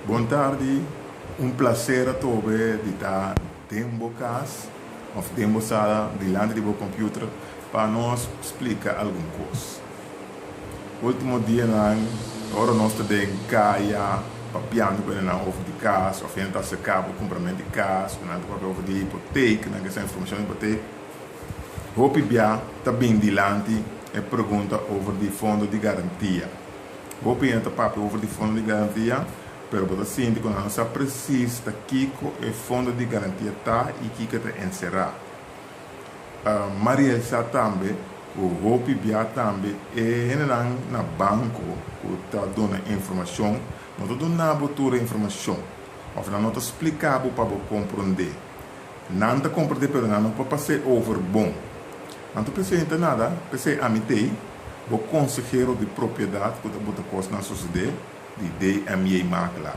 Boa tarde, um prazer a todos de estar dentro casa ou dentro sala diante do computador para nos explicar alguma coisa. Último dia, agora nós estamos em caia, papiando com ele over de casa, ou ainda se cabo complemento de casa, over de hipoteca, essa informação de hipoteca. Vou pedir também diante e pergunta over de fundo de garantia. Vou pedir papo over de fundo de garantia, pero para síndico não se precisa que o fundo de garantia está e que está encerrado. Maria está também, o vou pedir também, e na banco que está dando informação, não está dando toda a informação, ou não está explicando para compreender. Não está compreendendo, pero não pode passar over bom. Não precisa nada, precisa amitar, o conselheiro de propriedade que está coisa na sociedade, de DMA Macla.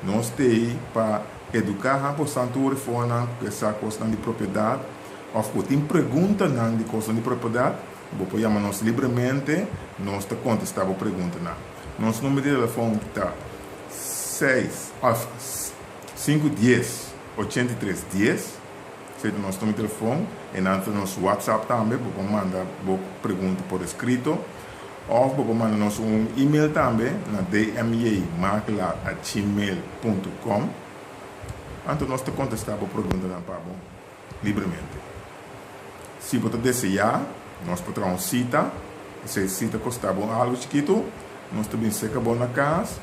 Nós temos para educar a pessoa fora essa coisa de propriedade, ou se tem pergunta de coisa de propriedade, vou chamar nós livremente, nós te contestar a pergunta. Nosso número de telefone está 510 8310. Seja nosso número de telefone, e nosso WhatsApp também, vou mandar pergunta por escrito, ou vou mandar nosso e-mail também, na dmamacla@gmail.com. Então, nós te contestar a pergunta livremente. Se você desejar, nós podemos cita, se cita custava algo chiquito, nós também seca bom na casa,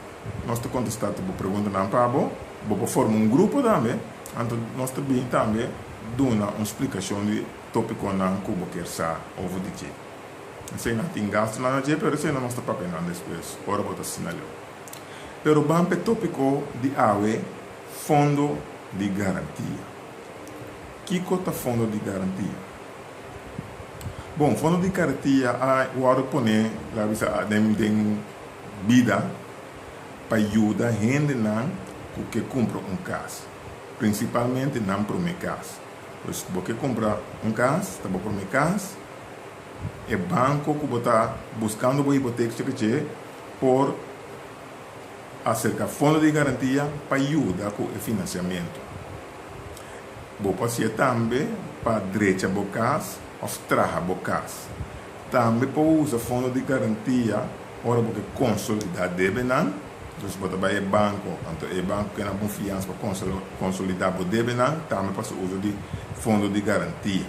nós te contestar a pergunta na pabo, vou formar grupo também, então nós também dando uma explicação de tópico na como quer sa over de dia. Sei não tem gasto na dia, pero sei não está pagando depois. Ora bota sinalho. Pero bampe tópico de AWE, fundo de garantia. Que cota fundo de garantia? Bom, fundo de garantia o hora poner lá bisa dem vida para ajudar a gente que compra casa, principalmente não para uma casa. Se você compra casa, está para uma casa, é banco que está buscando uma hipoteca por acerca fundo de garantia para ajudar com o financiamento. Você pode também para direita da casa ou trás da casa. Também pode usar fundo de garantia para você consolidar débito. Então, você vai ao banco, então o banco que tem confiança para consolidar o débito, também pode usar de fundo de garantia.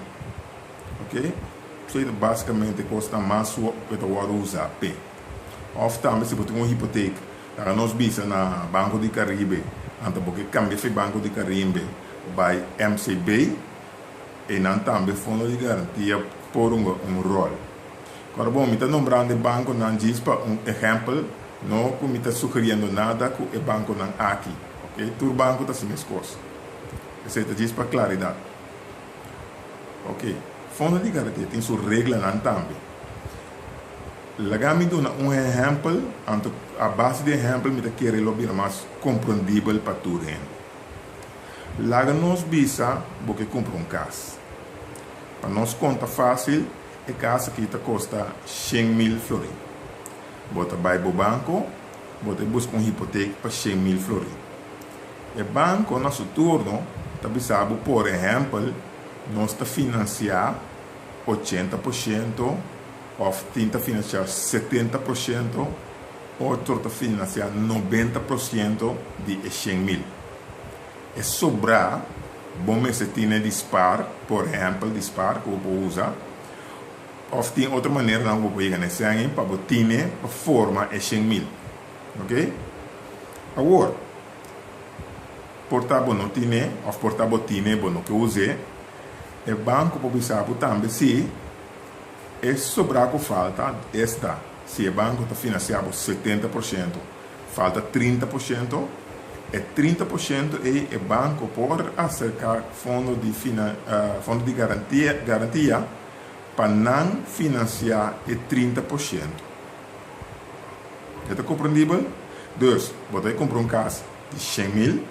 Ok? Isso basicamente custa mais o que você vai usar. Ou também, se você tem uma hipoteca, nós vimos na Banco de Caribe, então você cambia de Banco de Caribe para MCB, e não também fundo de garantia por um rol. Agora, bom, me está nombrando o banco, não diz para exemplo, não me está sugerindo nada que o banco não aqui. Ok? Todo banco está assim as coisas. Isso diz para claridade. Ok? Fundo de garantia tem sua regra não também. Lá me dá exemplo, a base de exemplo me está querendo mais compreendível para todo mundo. Lá nós visa porque compra casa. Para nós conta fácil, a casa que custa 100.000 florins. Você vai para o banco, você busca uma hipoteca para 100.000 florins. O banco, nosso turno, sabe, por exemplo, nós está financiar 80%, ou tenta financiar 70%, outro está financiar 90% de 100.000. E sobrar, bom, se tem dispar, por exemplo, dispar que eu vou usar, ou tem outra maneira não vou pegar nesse ano para botar a forma é 100.000, ok? Agora, portável não tem, ou portável tem, bom, que eu usei, o banco pode saber também se é sobrar que falta esta, se o banco está financiado 70%, falta 30%, e 30% é o banco por acercar fundo de garantia para não financiar e 30%. Está compreendível? Dois, você compra casa de 100.000,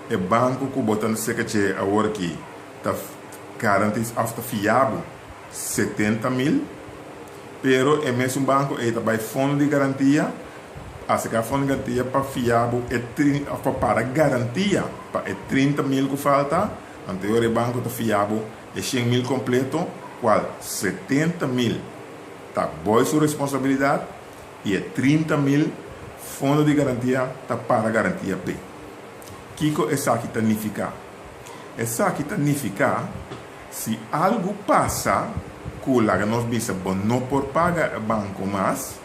o banco que você não sei que é agora que está garantido, está fiável 70.000, pero é mesmo banco, ele vai fundo de garantia Assim que a fundo de garantia para fiabo para garantia para 30 mil que falta, anterior o banco está fiabo 100 mil completo, qual 70 mil está boa sua responsabilidade e 30 mil fundo de garantia está para garantia P. Kiko essa aqui significa? Essa aqui significa se algo passa que lá nós bisa não por pagar o banco mais,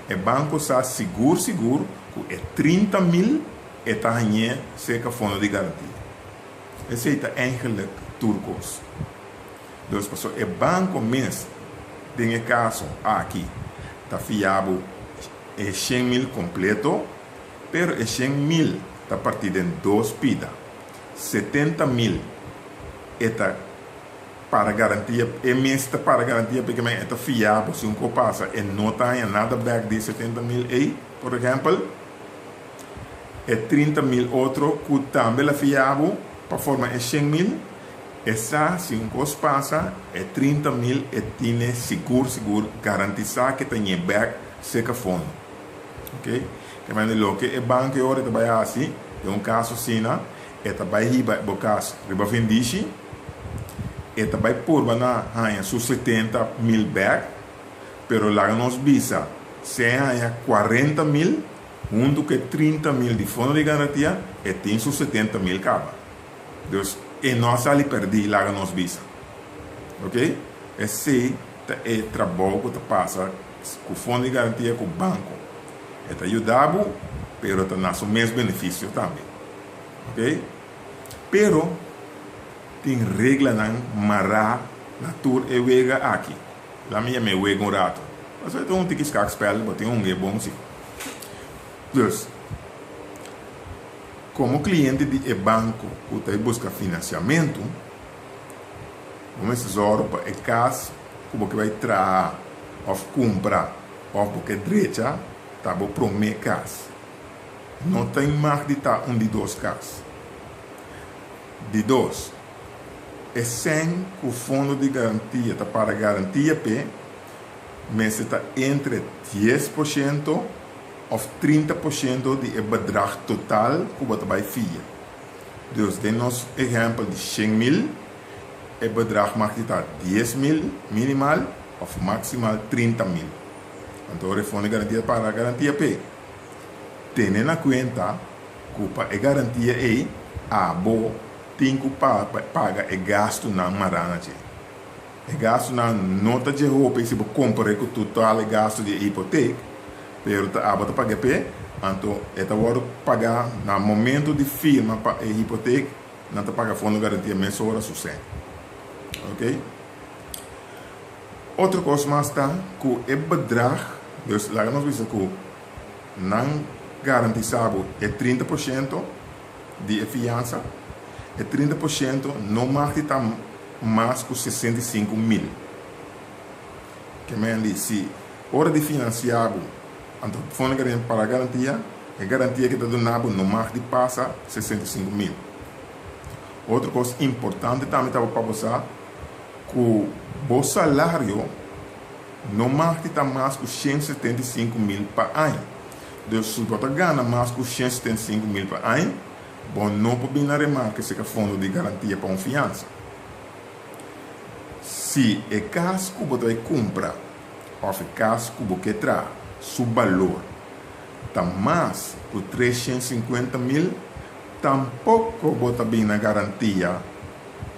o banco está seguro que 30 mil está ganhando cerca fundo de garantia. Esse é eigenlijk turcos. Então, o banco mesmo tem o caso aqui, está fiável 100 mil completo, pero 100 mil está partido em duas pidas. 70 mil está para garantia, é mesmo para garantia porque é fiável, se um coisa passa e não tem nada back de 70 mil aí, por exemplo, é 30 mil outro que também é fiável para formar 100 mil, essa se um coisa passa é 30 mil e tem seguro, garantizar que tem back seca fundo, ok? Que vai lo que o banco agora trabalha assim, tem um caso assim, e também riba o caso riba vendici e também por na ganha su 70 mil back, pero lá nos visa se ganha 40 mil junto que 30 mil de fundo de garantia e tem su 70 mil caba. Então, e nós ali perdi lá nos visa, ok? Esse é o trabalho que passa com o fundo de garantia com o banco. É ajudado, pero está nosso mesmo benefício também, ok? Pero tem regra na mará na tour e wega aqui. Lá minha me wega rato. Mas eu tenho um tique skak spel, mas tem um é bom sim. Então, como cliente de banco que está busca financiamento, vamos dizer para o caso como que vai trazer ou comprar ou porque direita tá bom para o meu caso. Não tem mais de estar um de dois casos. De dois, é sem que o fundo de garantia está para garantia P, mas está entre 10% ou 30% de bedrag total que você vai fiar. Então, temos exemplo de 100 mil, o bedrag mag estar 10 mil minimal ou maximal 30 mil. Então, o fundo de garantia para garantia P. Tendo na conta que a garantia é a boa, tem que pagar o gasto na marana. O gasto na nota de roupa, se você compra com o total gasto de hipoteca, pero a bota paga P, então esta hora pagar no momento de firma para a hipoteca, não te paga fundo de garantia mensual hora sucede. Ok? Outra coisa mais está que o bedrag, dus lá nós vimos que não garantizado é 30% de fiança, e 30% não mais estar mais que 65 mil. Que me diz, se hora de financiado, então fundo para garantia, a garantia que está donado não mais de passa 65 mil. Outra coisa importante também estava para você, que o salário não mais está mais que 175 mil para ano. Então, se você ganha mais que 175 mil para ano, bom, não pode vir na remarca se é fundo de garantia para fiança. Se é caso que você compra, ou é caso que você traz, seu valor está mais que 350 mil, tampouco você vir na garantia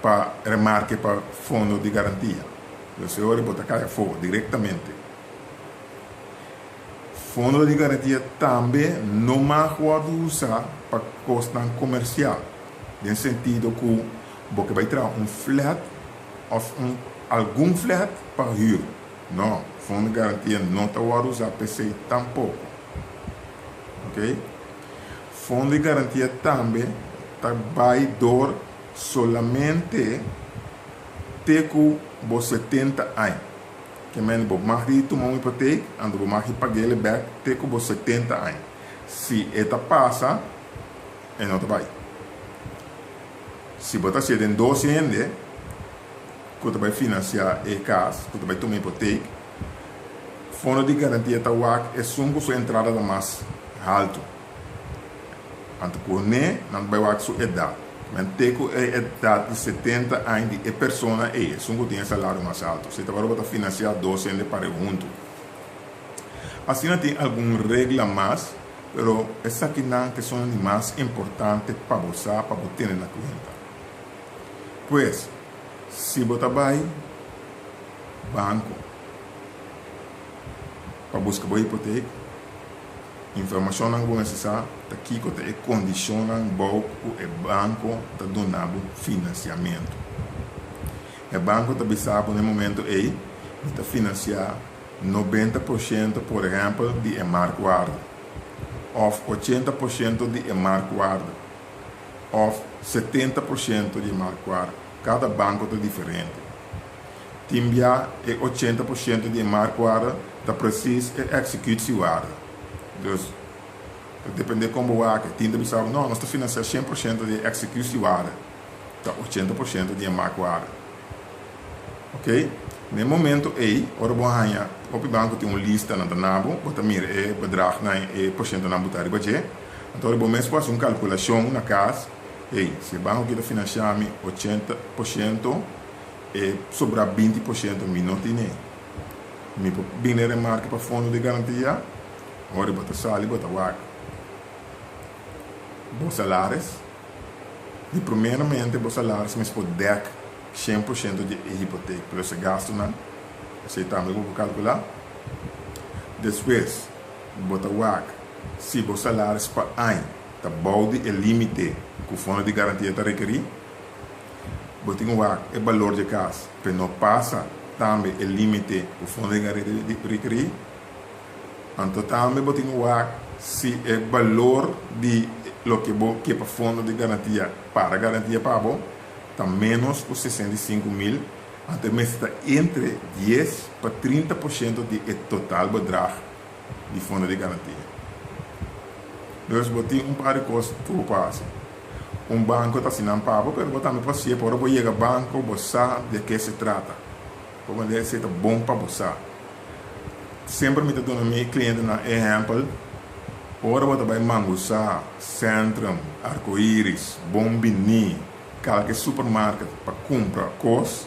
para remarque para fundo de garantia. O senhor bota caia fora diretamente. Fundo de garantia também não mais pode usar para custo comercial. No sentido que você vai trazer um flat ou algum flat para rir. Não, fundo de garantia não está pode usar PC tampouco. Ok? Fundo de garantia também vai dar solamente até que você 70 anos. Que men bo mari tomar uma hipoteca, ando bo mari pagar ele back até que você 70 anos. Se eta passa, não te vai. Se você está em 12 anos, que você vai financiar a casa, que você vai tomar hipoteca, fundo de garantia tá é sua entrada da massa. alto. Anto corne, não vai wak sua idade. Mas teco é idade de 70 anos de pessoa é, sungo tem salário mais alto. Você agora vai financiar 12 anos para junto. Assim não tem alguma regra mais, pero essa aqui não que são mais importantes para você, para você ter na conta. Pois, se você vai banco para buscar a hipoteca, informação não é necessária, aqui que é condiciona o banco está dando financiamento. O banco está sabe no momento aí está financiar 90%, por exemplo, de marco guarda, ou 80% de marco guarda, ou 70% de marco guarda. Cada banco é diferente. Timbia é 80% de marco guarda, está preciso executar se guarda. Então, depende como o que tinha de saber, não, nós estamos financiando 100% de execução guarda, está 80% de marco guarda. Ok? No momento aí, ora bom hanha, o banco tem uma lista na danabo, bota mira é bedrag na é porcento na botar budget. Então ora bom mês faz uma calculação na casa, ei, se o banco quer financiar me 80% e sobra 20% me não tem nem. Me bem remarque para fundo de garantia, ora bota sali, bota wak. Bom salários, e primeiramente bom salários, mas por deck 100% de hipoteca, por esse gasto, não? Você também vou calcular. Depois, bota o WAC. Se o salário para ano, está bom de limite que o fundo de garantia está requerir, bota o WAC, é valor de casa, para não passa também o limite que o fundo de garantia requerir. Então, também bota o WAC, se é valor de lo que para o fundo de garantia para garantia para bom, está menos os 65 mil, até mesmo está entre 10% para 30% de total bedrag de fundo de garantia. Então, botei par de coisas que passa. Banco está assinando pago, mas também pode ser, para você chegar ao banco, você sabe de que se trata. Como deve ser bom para você. Sempre me dou a minha cliente na exemplo, ora você vai Manguçá, Centrum, Arco-Íris, Bombini, qualquer supermercado para comprar coisas,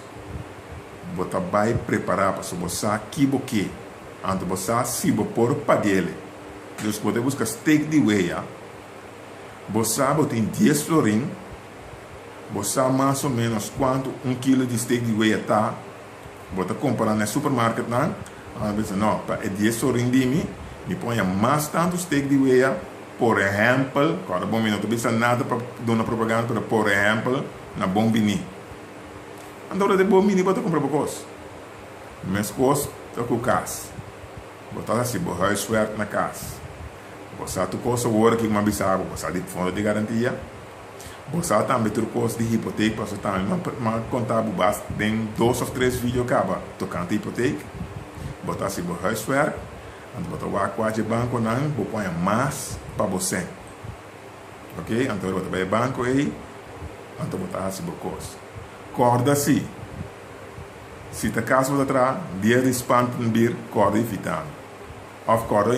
você vai preparar para você que você, antes você se por pagar. Então, você busca steak de weia, você tem 10 florin, você mais ou menos quanto 1 quilo de steak de weia está, você compra no supermercado, não, para 10 florin de mim, me põe mais tanto steak de weia. Por exemplo, agora bom minuto, não precisa nada para dar uma propaganda, mas por exemplo, na Bombini. Então, de Bombini, você compra coisas. Mas coisas, está com casa. Você assim, você huiswerk na casa. Você tem coisas agora que uma bisava, você tem fundo de garantia. Você também tem coisas de hipoteca, você também não contar basta, tem 2 ou 3 vídeos acaba tocando hipoteca. Você assim, você huiswerk. Então, você vai com o banco, não, você põe mais para você. Ok? Então, você vai ao banco aí, então você faz as coisas. Corda-se. Se está caso você atrás, dia de espanto no bir, corda evitando. Of corda